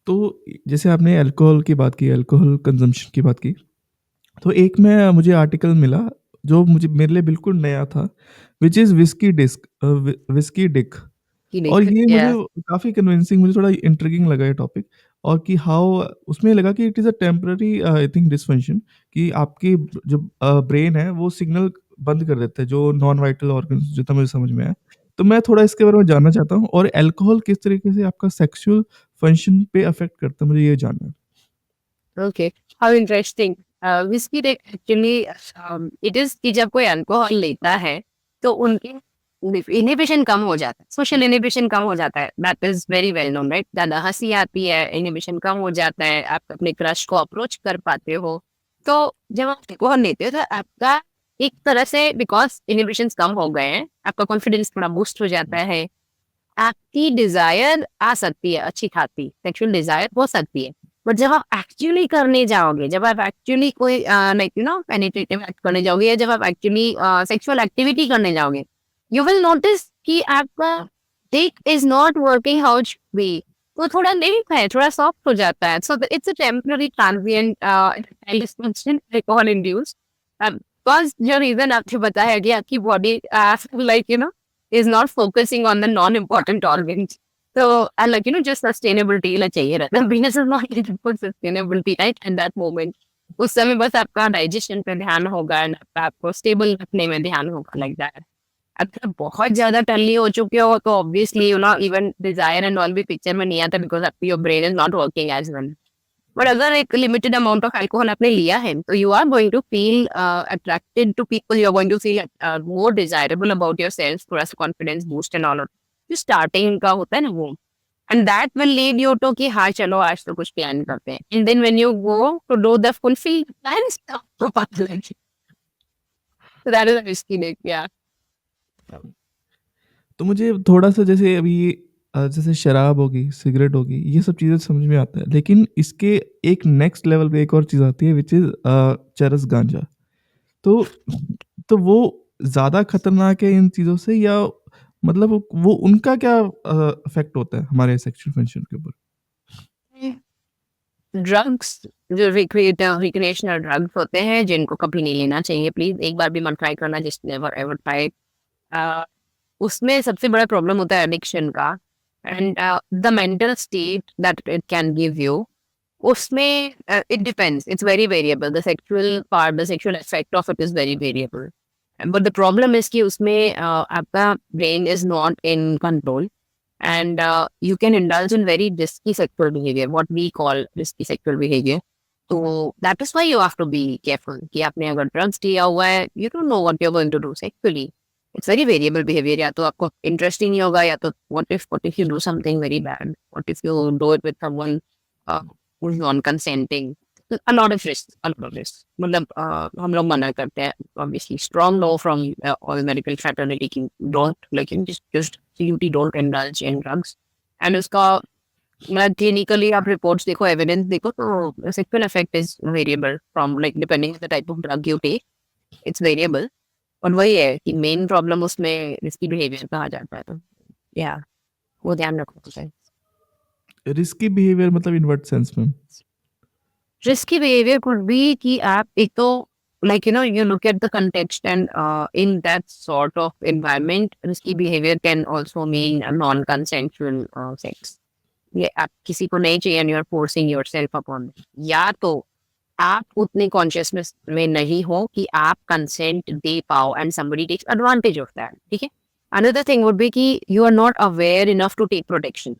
तो जैसे आपने अल्कोहल की बात की, अल्कोहल कंजम्पशन की बात की, तो एक में मुझे आर्टिकल मिला जो मुझे मेरे लिए बिल्कुल नया था, व्हिच इज़ व्हिस्की डिक। कि और देख ये मुझे या काफ़ी कन्विंसिंग, मुझे थोड़ा इंट्रिगिंग लगा ये टॉपिक। और कि हाउ उसमें लगा कि it is a temporary I think dysfunction, कि आपकी जो ब्रेन है वो सिग्नल बंद कर देता है, जो नॉन वाइटल ऑर्गन्स, जितना मुझे समझ में आया। तो मैं थोड़ा इसके बारे में जानना चाहता हूँ, और अल्कोहल किस तरीके से आपका सेक्सुअल फंक्शन पे अफ़ेक्ट करता है, मुझे ये जानना है। Okay, how interesting. व्हिस्की देख एक्चुअली इट इज़ कि जब कोई अल्कोहल लेता है तो उनकी इनहिबिशन कम हो जाता है, सोशल इनहिबिशन कम हो जाता है। That is very well known, right? ज़्यादा हँसी आती है, इनहिबिशन कम हो जाता है, आप अपने क्रश को अप्रोच कर पाते हो। तो जब आप अल्कोहल लेते हो तो आपका एक तरह से बिकॉज़ इनहिबिशंस कम हो गए हैं, आपका कॉन्फिडेंस थोड़ा बूस्ट हो जाता है। आपकी डिज़ायर आ सकती है अच्छी खासी, सेक्सुअल डिज़ायर हो सकती है। बट जब आप एक्चुअली करने जाओगे, जब आप एक्चुअली कोई लाइक पेनिट्रेटिव एक्ट करने जाओगे, या जब आप एक्चुअली सेक्सुअल एक्टिविटी करने जाओगे, यू विल नोटिस कि आपका Dick is not working how it should B. वो थोड़ा लेट है, थोड़ा सॉफ्ट हो जाता है। So it's a temporary transient dysfunction alcohol induced. Because जो रीज़न आपने बताया कि आपकी body like is not focusing on the non-important organs. So, and like, just sustainability la चाहिए रहता है. Venus is not looking for sustainability, right? And that moment. उस समय बस आपका डाइजेशन पे ध्यान होगा, and आपको स्टेबल रखने में ध्यान होगा, like that. अगर बहुत ज्यादा टल्ली हो चुके हो तो obviously even desire and all भी पिक्चर में नहीं आता, बिकॉज आपकी your brain is not working as well. But अगर एक लिमिटेड अमाउंट ऑफ अल्कोहल आपने लिया है तो you are going to feel attracted to people, you are going to feel more desirable about yourself, थोड़ा सा confidence boost and all. जो starting का होता है ना वो, and that will lead you to कि हाँ चलो आज तो कुछ प्लान करते हैं, and then when you go to do the fulfil plan तो पता लगे। So that is a risky day, yeah. तो मुझे थोड़ा-सा जैसे अभी जैसे शराब होगी, सिगरेट होगी, ये सब चीज़ें समझ में आता है। लेकिन इसके एक नेक्स्ट लेवल पे एक और चीज़ आती है, व्हिच इज़ चरस गांजा। तो तो वो ज़्यादा खतरनाक है इन चीज़ों से, या मतलब वो उनका क्या इफ़ेक्ट होता है हमारे सेक्सुअल फंक्शन के ऊपर? ड्रग्स जो रिक्रिएशनल ड्रग्स होते हैं जिनको कभी नहीं लेना चाहिए, प्लीज एक बार भी मत ट्राई करना, जस्ट नेवर एवर ट्राई। उसमें सबसे बड़ा प्रॉब्लम होता है एडिक्शन का, and the mental state that it can give you. उसमें it depends, it's very variable, the sexual part, the sexual aspect of it is very variable. But the problem is कि उसमें आपका brain is not in control, and you can indulge in very risky sexual behavior, what we call risky sexual behavior. So that is why you have to be careful कि आपने अगर drugs लिया हुआ है, you don't know what you're going to do sexually. It's very variable behavior. या तो आपको interest ही नहीं होगा, या तो what if you do something very bad? What if you do it with someone uh, who's non-consenting? A lot of risks, a lot of risks. मतलब हम लोग मना करते हैं, obviously strong no from all medical fraternity कि don't, like just CUT don't indulge in drugs. And उसका मतलब clinically आप रिपोर्ट्स देखो, एविडेंस देखो, तो sexual effect is variable from like depending the type of drug you take, it's variable. और वही है कि मेन प्रॉब्लम उसमें रिस्की बिहेवियर कहा जाता है, तो या वो ध्यान रखो। रिस्की बिहेवियर मतलब in what sense ma'am? Risky behavior could be कि आप एक तो like you look at the context, and in that sort of environment risky behavior can also mean a non-consensual sex. ये आप किसी को नहीं चाहिए and you are forcing yourself upon them. या तो आप उतने कॉन्शियसनेस में नहीं हो कि आप कंसेंट दे पाओ and somebody takes advantage of that, ठीक है? Another thing would be कि you are not aware enough to take protection.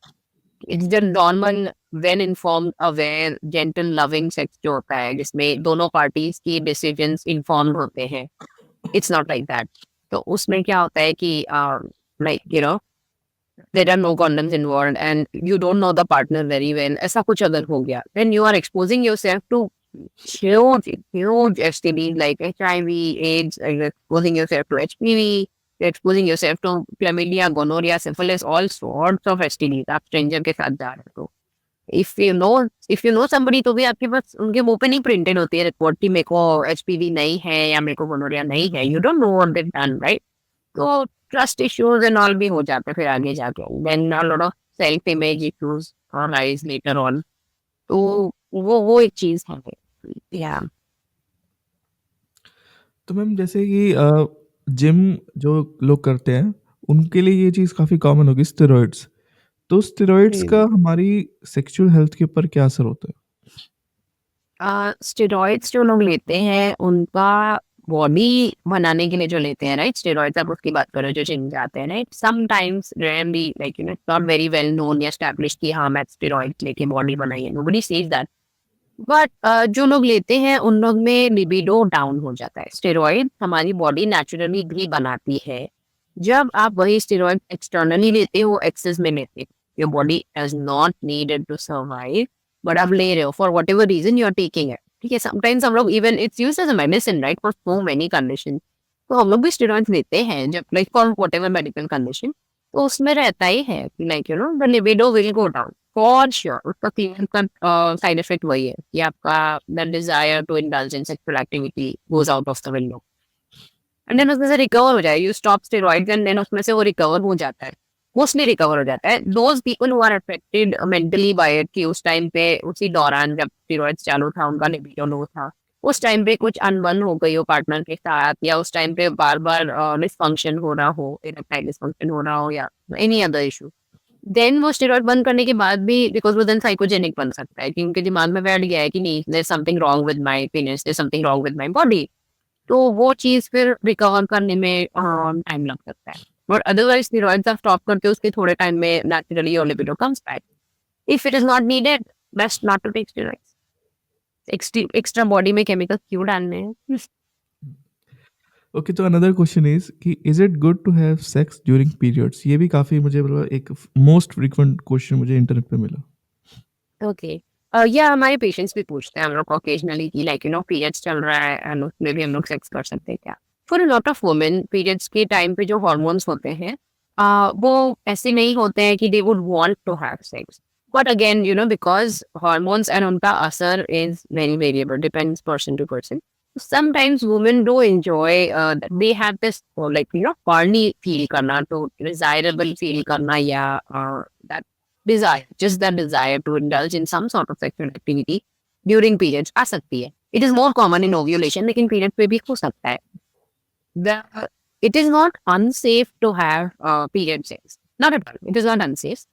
It's the normal well informed aware gentle loving sex जो होता है, जिसमें दोनों पार्टीज की डिसीजंस इन्फॉर्म्ड होते हैं। It's not like that. तो उसमें क्या होता है कि like there are no condoms involved and you don't know the partner very well, ऐसा कुछ अगर हो गया, then you are exposing yourself to huge STDs like HIV, AIDS, and exposing yourself to HPV, you're exposing yourself to chlamydia, gonorrhea, syphilis, all sorts of STDs आप stranger के साथ जा रहे हो। if you know somebody, तो भी आपके पास उनके मुंह पे नहीं प्रिंटेड होती है रिपोर्ट कि मेरे को HPV नहीं है या मेरे को गोनोरिया नहीं है, you don't know what they've done, right? तो ट्रस्ट इश्यूज एंड ऑल भी हो जाते हैं फिर आगे जाके, then a lot of self image issues arise later on. तो वो एक चीज है, या तो मैम जैसे कि जिम जो लोग करते हैं, उनके लिए ये चीज़ काफ़ी कॉमन होगी स्टेरॉइड्स। तो स्टेरॉइड्स का हमारी सेक्सुअल हेल्थ के ऊपर क्या असर होता है? स्टेरॉइड्स जो लोग लेते हैं उनका बॉडी बनाने के लिए जो लेते हैं, राइट, स्टेरॉइड्स, आप उसकी बात करो जो जिम जाते हैं, right, sometimes rarely, like not very well known या एस्टैब्लिश कि हाँ मैं स्टेरॉइड्स लेके बॉडी बनाई है, नोबडी सेज दैट। बट जो लोग लेते हैं उन लोग में लिबिडो डाउन हो जाता है। स्टेरॉइड हमारी बॉडी नेचुरली भी बनाती है। जब आप वही स्टेरॉइड एक्सटर्नली लेते हो, एक्सेस में लेते हो, your body does not needed to survive, but आप ले रहे हो for whatever reason you are taking it, ठीक है। समटाइम्स हम लोग even it's used as a medicine, right, for so many condition. तो हम लोग भी स्टेरॉइड्स लेते हैं जब, like for whatever medical condition. तो उसमें रहता ही है, like the libido will go down for sure. उसका क्लियर कट साइड इफेक्ट वही है कि आपका the desire to indulge in sexual activity goes out of the window, and then उसमें से रिकवर हो जाए। You stop steroids and then उसमें से वो रिकवर हो जाता है, मोस्टली रिकवर हो जाता है। Those people who are affected mentally by it, कि उस टाइम पे, उसी दौरान जब स्टेरॉइड्स चालू था, उनका लिबिडो लो था, उस टाइम पे कुछ अनबन हो गई हो पार्टनर के साथ, या उस टाइम पे बार बार डिसफंक्शन हो रहा हो, इरेक्टाइल डिसफंक्शन हो रहा हो, या एनी अदर इशू, देन वो स्टेरॉइड बंद करने के बाद भी, बिकॉज वो देन साइकोजेनिक बन सकता है, कि उनके दिमाग में बैठ गया है कि नहीं, there something wrong with my penis, there something wrong with my body. तो वो चीज फिर रिकवर करने में टाइम लग सकता है। बट अदरवाइज स्टेरॉइड्स आप स्टॉप करके उसके थोड़े टाइम में naturally your libido comes back. If it is not needed, best not to take steroids. Extra body में केमिकल क्यों डालने हैं? ओके, तो अनदर क्वेश्चन इज़ कि is it good to have sex during periods? ये भी काफ़ी मुझे मतलब एक मोस्ट फ्रीक्वेंट क्वेश्चन मुझे इंटरनेट पे मिला। ओके, या हमारे पेशेंट्स भी पूछते हैं हम लोग ओकेजनली कि लाइक पीरियड्स चल रहा है एंड उसमें भी हम लोग सेक्स कर सकते हैं क्या। For a lot of women periods के टाइम पे जो हॉर्मोन्स होते हैं, वो ऐसे नहीं होते हैं कि they would want to have sex. But again because hormones and उनका असर is very variable, depends person to person. Sometimes women do enjoy that they have this like horny feel करना, तो desirable feel करना, या that desire, just that desire to indulge in some sort of sexual activity during periods आ सकती है। It is more common in ovulation, लेकिन period पे भी हो सकता है। The it is not unsafe to have period sex, not at all, it is not unsafe।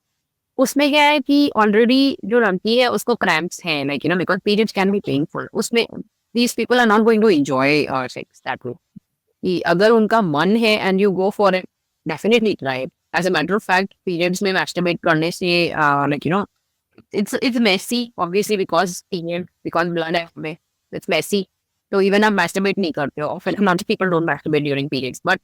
उसमें क्या है कि ऑलरेडी जो लड़की है उसको क्रैम्प्स हैं, like because periods can be painful, उसमें these people are not going to enjoy sex that way. कि अगर उनका मन है and you go for it, definitely try it. As a matter of fact, periods में masturbate करने से like it's messy obviously, because blood है में, it's messy। तो इवन आप मैस्टरबेट नहीं करते हो, often a lot of people don't masturbate during periods, but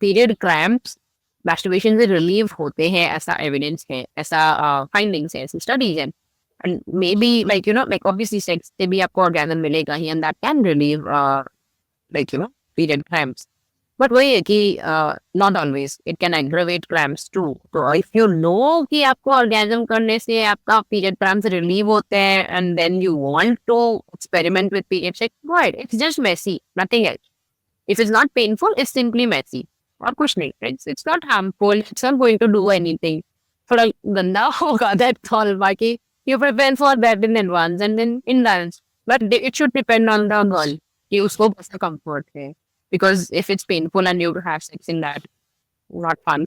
period cramps masturbation से रिलीव होते हैं, ऐसा एविडेंस है, ऐसा फाइंडिंग्स है, ऐसी स्टडीज है। And may be like obviously sex से भी आपको ऑर्गेजम मिलेगा ही, and that can relieve like period cramps. But वही है कि not always, it can aggravate cramps too. तो इफ यू नो कि आपको ऑर्गेजम करने से आपका पीरियड क्रैम्प्स रिलीव होते हैं and then you want to experiment with period sex, go ahead, it's just messy, nothing else. If it's not painful, it's simply messy और कुछ नहीं। It's not harmful, it's not going to do anything। थोड़ा गंदा होगा, that's all। बाकी you prepare for that in advance and then indulge, but it should depend on the girl कि उसको कैसा comfort है, because if it's painful and you have sex in that, not fun।